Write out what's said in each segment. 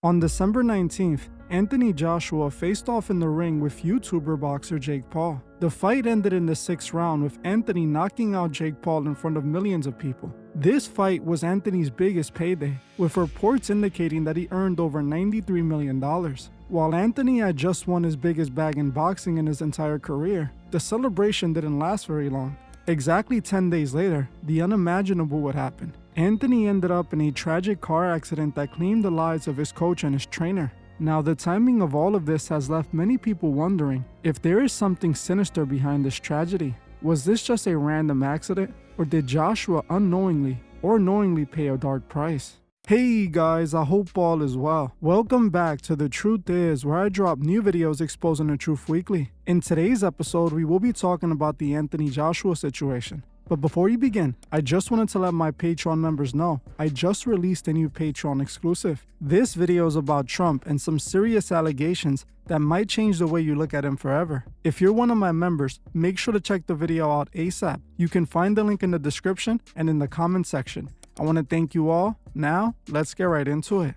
On December 19th, Anthony Joshua faced off in the ring with YouTuber boxer Jake Paul. The fight ended in the 6th round with Anthony knocking out Jake Paul in front of millions of people. This fight was Anthony's biggest payday, with reports indicating that he earned over $93 million. While Anthony had just won his biggest bag in boxing in his entire career, the celebration didn't last very long. Exactly 10 days later, the unimaginable would happen. Anthony ended up in a tragic car accident that claimed the lives of his coach and his trainer. Now, the timing of all of this has left many people wondering if there is something sinister behind this tragedy. Was this just a random accident, or did Joshua unknowingly or knowingly pay a dark price? Hey guys, I hope all is well. Welcome back to The Truth Is, where I drop new videos exposing the truth weekly. In today's episode, we will be talking about the Anthony Joshua situation. But before you begin, I just wanted to let my Patreon members know I just released a new Patreon exclusive. This video is about Trump and some serious allegations that might change the way you look at him forever. If you're one of my members, make sure to check the video out ASAP. You can find the link in the description and in the comment section. I want to thank you all. Now, let's get right into it.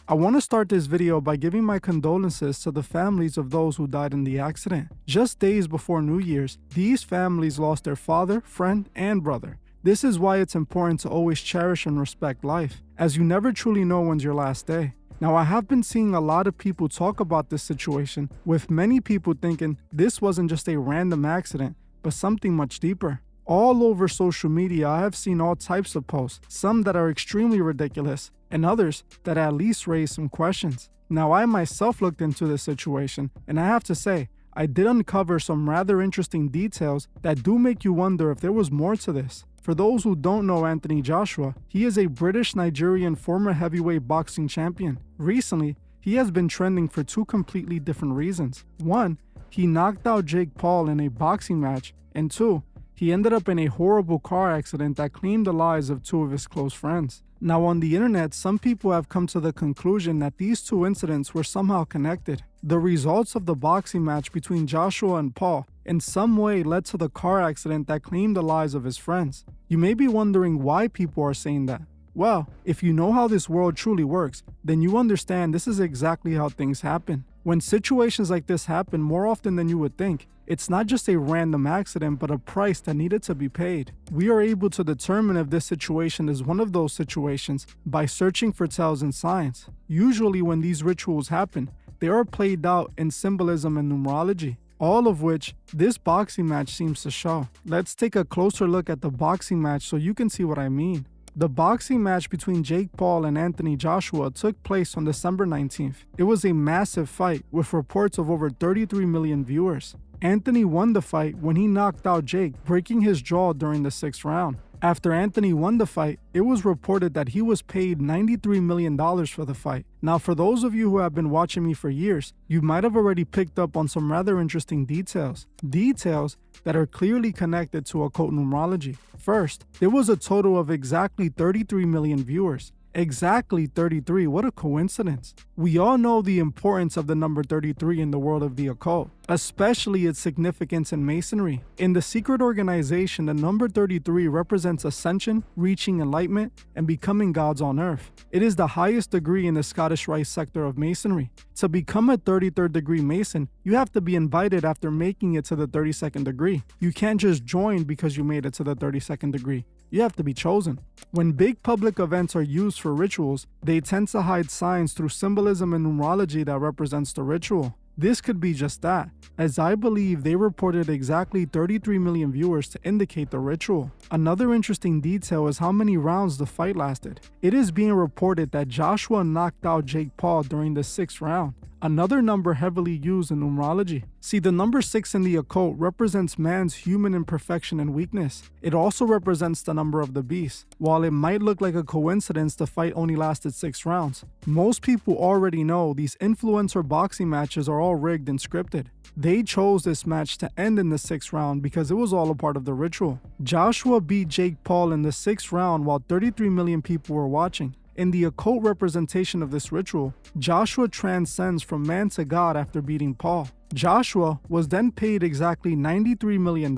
I want to start this video by giving my condolences to the families of those who died in the accident. Just days before New Year's, these families lost their father, friend, and brother. This is why it's important to always cherish and respect life, as you never truly know when's your last day. Now, I have been seeing a lot of people talk about this situation, with many people thinking this wasn't just a random accident, but something much deeper. All over social media, I have seen all types of posts, some that are extremely ridiculous, and others that at least raise some questions. Now, I myself looked into this situation, and I have to say, I did uncover some rather interesting details that do make you wonder if there was more to this. For those who don't know Anthony Joshua, he is a British-Nigerian former heavyweight boxing champion. Recently, he has been trending for two completely different reasons. One, he knocked out Jake Paul in a boxing match, and two, he ended up in a horrible car accident that claimed the lives of two of his close friends. Now, on the internet, some people have come to the conclusion that these two incidents were somehow connected. The results of the boxing match between Joshua and Paul in some way led to the car accident that claimed the lives of his friends. You may be wondering why people are saying that. Well, if you know how this world truly works, then you understand this is exactly how things happen. When situations like this happen more often than you would think, it's not just a random accident, but a price that needed to be paid. We are able to determine if this situation is one of those situations by searching for tells and signs. Usually when these rituals happen, they are played out in symbolism and numerology, all of which this boxing match seems to show. Let's take a closer look at the boxing match so you can see what I mean. The boxing match between Jake Paul and Anthony Joshua took place on December 19th. It was a massive fight with reports of over 33 million viewers. Anthony won the fight when he knocked out Jake, breaking his jaw during the 6th round. After Anthony won the fight, it was reported that he was paid $93 million for the fight. Now, for those of you who have been watching me for years, you might have already picked up on some rather interesting details. Details that are clearly connected to occult numerology. First, there was a total of exactly 33 million viewers. Exactly 33, what a coincidence. We all know the importance of the number 33 in the world of the occult, especially its significance in Masonry. In the secret organization, the number 33 represents ascension, reaching enlightenment, and becoming gods on earth. It is the highest degree in the Scottish Rite sector of Masonry. To become a 33rd degree Mason, you have to be invited after making it to the 32nd degree. You can't just join because you made it to the 32nd degree. You have to be chosen. When big public events are used for rituals, they tend to hide signs through symbolism and numerology that represents the ritual. This could be just that, as I believe they reported exactly 33 million viewers to indicate the ritual. Another interesting detail is how many rounds the fight lasted. It is being reported that Joshua knocked out Jake Paul during the 6th round, another number heavily used in numerology. See, the number 6 in the occult represents man's human imperfection and weakness. It also represents the number of the beast. While it might look like a coincidence the fight only lasted 6 rounds, most people already know these influencer boxing matches are all rigged and scripted. They chose this match to end in the 6th round because it was all a part of the ritual. Joshua beat Jake Paul in the 6th round while 33 million people were watching. In the occult representation of this ritual, Joshua transcends from man to God after beating Paul. Joshua was then paid exactly $93 million,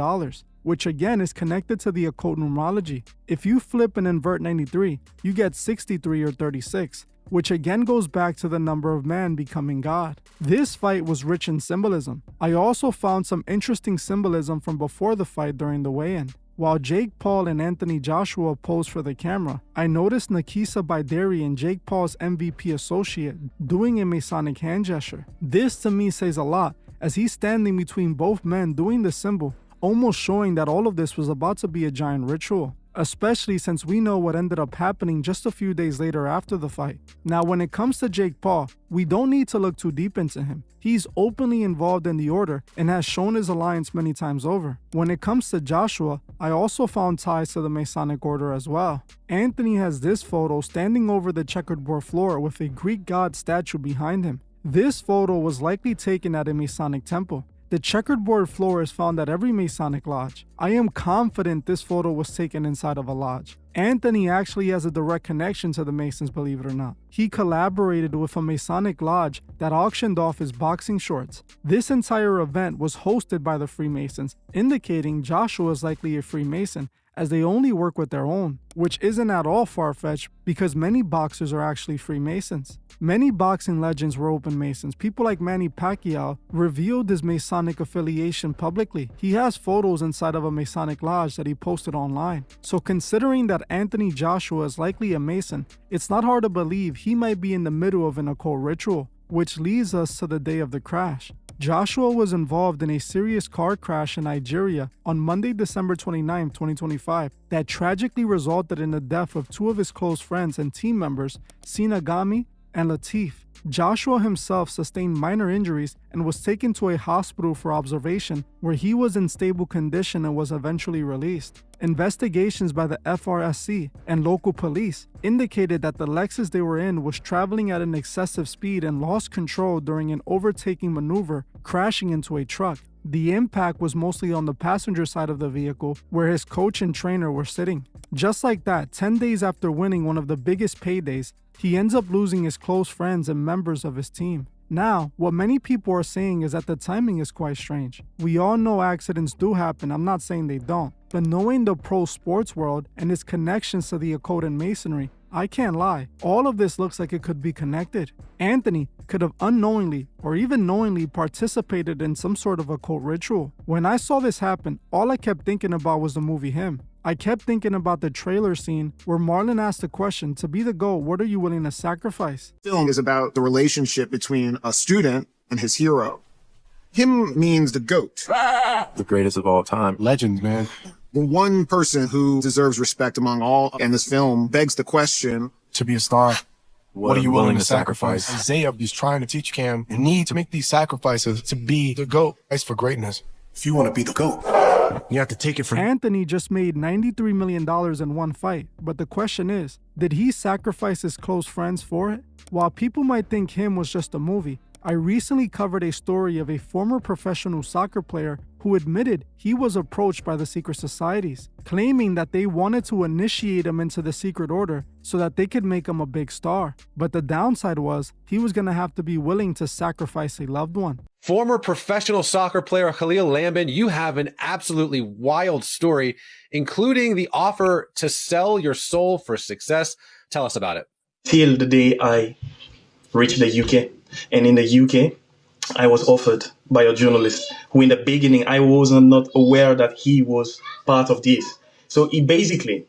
which again is connected to the occult numerology. If you flip and invert 93, you get 63 or 36. which again goes back to the number of man becoming God. This fight was rich in symbolism. I also found some interesting symbolism from before the fight during the weigh-in. While Jake Paul and Anthony Joshua posed for the camera, I noticed Nakisa Baidari, Jake Paul's MVP associate, doing a Masonic hand gesture. This to me says a lot, as he's standing between both men doing the symbol, almost showing that all of this was about to be a giant ritual, especially since we know what ended up happening just a few days later after the fight. Now, when it comes to Jake Paul, we don't need to look too deep into him. He's openly involved in the order and has shown his alliance many times over. When it comes to Joshua, I also found ties to the Masonic order as well. Anthony has this photo standing over the checkerboard floor with a Greek god statue behind him. This photo was likely taken at a Masonic temple. The checkerboard floor is found at every Masonic lodge. I am confident this photo was taken inside of a lodge. Anthony actually has a direct connection to the Masons, believe it or not. He collaborated with a Masonic lodge that auctioned off his boxing shorts. This entire event was hosted by the Freemasons, indicating Joshua is likely a Freemason, as they only work with their own, which isn't at all far-fetched because many boxers are actually Freemasons. Many boxing legends were open Masons. People like Manny Pacquiao revealed his Masonic affiliation publicly. He has photos inside of a Masonic lodge that he posted online. So considering that Anthony Joshua is likely a Mason, it's not hard to believe he might be in the middle of an occult ritual, which leads us to the day of the crash. Joshua was involved in a serious car crash in Nigeria on Monday, December 29, 2025, that tragically resulted in the death of two of his close friends and team members, Sinagami and Latif. Joshua himself sustained minor injuries and was taken to a hospital for observation, where he was in stable condition and was eventually released. Investigations by the FRSC and local police indicated that the Lexus they were in was traveling at an excessive speed and lost control during an overtaking maneuver, crashing into a truck. The impact was mostly on the passenger side of the vehicle, where his coach and trainer were sitting. Just like that, 10 days after winning one of the biggest paydays, he ends up losing his close friends and members of his team. Now, what many people are saying is that the timing is quite strange. We all know accidents do happen, I'm not saying they don't. But knowing the pro sports world and its connections to the occult and masonry, I can't lie, all of this looks like it could be connected. Anthony could have unknowingly or even knowingly participated in some sort of occult ritual. When I saw this happen, all I kept thinking about was the movie Him. I kept thinking about the trailer scene where Marlon asked the question, to be the GOAT, what are you willing to sacrifice? The film is about the relationship between a student and his hero. Him means the GOAT. The greatest of all time. Legends, man. The one person who deserves respect among all, and this film begs the question, To be a star, what are you willing to sacrifice? sacrifice? Isaiah is trying to teach Cam, you need to make these sacrifices to be the GOAT. It's for greatness. If you want to be the GOAT, you have to take it from... Anthony just made $93 million in one fight, but the question is, did he sacrifice his close friends for it? While people might think Him was just a movie, I recently covered a story of a former professional soccer player who admitted he was approached by the secret societies, claiming that they wanted to initiate him into the secret order so that they could make him a big star. But the downside was he was going to have to be willing to sacrifice a loved one. Former professional soccer player Khalil Lambin, you have an absolutely wild story, including the offer to sell your soul for success. Tell us about it. Till the day I reached the UK. And in the UK, I was offered by a journalist who in the beginning, I was not aware that he was part of this. So he basically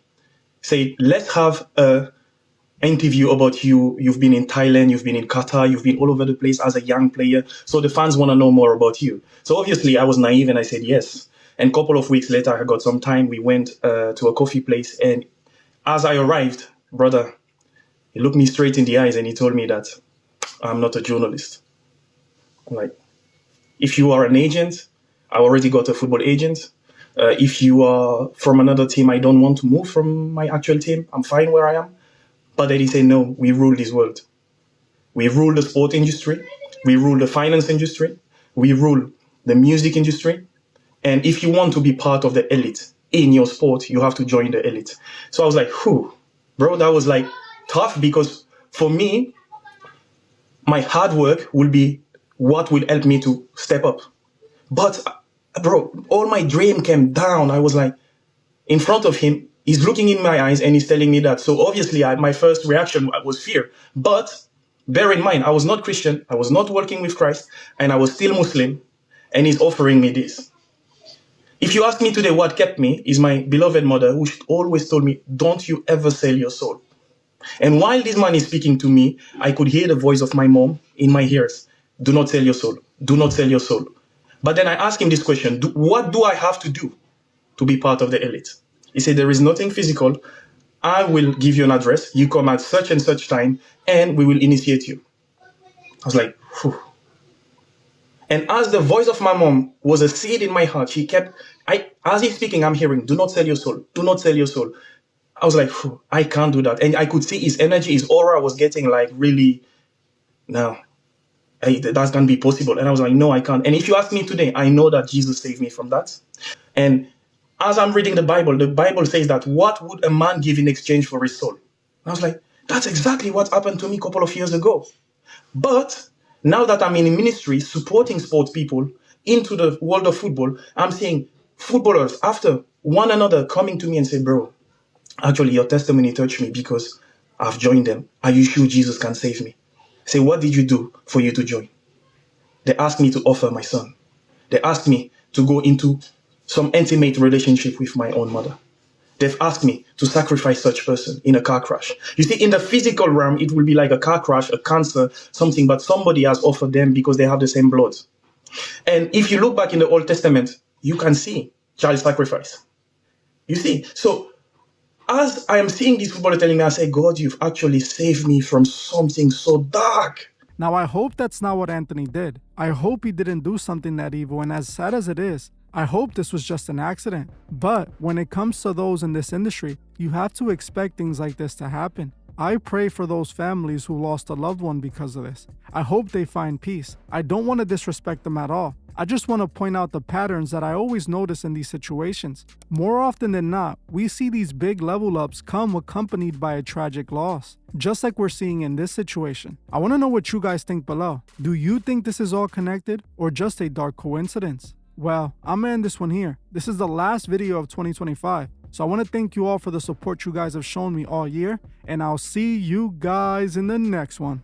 said, let's have a interview about you. You've been in Thailand, you've been in Qatar, you've been all over the place as a young player. So the fans want to know more about you. So obviously I was naive and I said yes. And a couple of weeks later, I got some time. We went to a coffee place. And as I arrived, brother, he looked me straight in the eyes and he told me that I'm not a journalist. Like, if you are an agent, I already got a football agent. If you are from another team, I don't want to move from my actual team. I'm fine where I am. But then he said, no, we rule this world. We rule the sport industry. We rule the finance industry. We rule the music industry. And if you want to be part of the elite in your sport, you have to join the elite. So I was like, whew, bro, that was like tough because for me, my hard work will be what will help me to step up. But bro, all my dream came down. I was like, in front of him, He's looking in my eyes and he's telling me that. So obviously, my first reaction was fear. But bear in mind, I was not Christian. I was not working with Christ. And I was still Muslim. And he's offering me this. If you ask me today what kept me, is my beloved mother, who always told me, don't you ever sell your soul. And while this man is speaking to me, I could hear the voice of my mom in my ears. Do not sell your soul. Do not sell your soul. But then I asked him this question, what do I have to do to be part of the elite? He said, there is nothing physical. I will give you an address. You come at such and such time, and we will initiate you. I was like, whew. And as the voice of my mom was a seed in my heart, she kept, as he's speaking, I'm hearing, do not sell your soul. Do not sell your soul. I was like, phew, I can't do that. And I could see his energy, his aura was getting like really, no, that's going to be possible. And I was like, no, I can't. And if you ask me today, I know that Jesus saved me from that. And as I'm reading the Bible says that what would a man give in exchange for his soul? And I was like, that's exactly what happened to me a couple of years ago. But now that I'm in ministry, supporting sports people into the world of football, I'm seeing footballers after one another coming to me and say, bro, actually your testimony touched me because I've joined them. Are you sure Jesus can save me? Say, what did you do for you to join? They asked me to offer my son. They asked me to go into some intimate relationship with my own mother. They've asked me to sacrifice such person in a car crash. You see, in the physical realm, it will be like a car crash, a cancer, something, but somebody has offered them because they have the same blood. And if you look back in the Old Testament, you can see child sacrifice. You see, so as I am seeing these footballers telling me, I say, God, you've actually saved me from something so dark. Now, I hope that's not what Anthony did. I hope he didn't do something that evil, and as sad as it is, I hope this was just an accident. But when it comes to those in this industry, you have to expect things like this to happen. I pray for those families who lost a loved one because of this. I hope they find peace. I don't want to disrespect them at all. I just want to point out the patterns that I always notice in these situations. More often than not, we see these big level ups come accompanied by a tragic loss, just like we're seeing in this situation. I want to know what you guys think below. Do you think this is all connected or just a dark coincidence? Well, I'm gonna end this one here. This is the last video of 2025. So I want to thank you all for the support you guys have shown me all year, and I'll see you guys in the next one.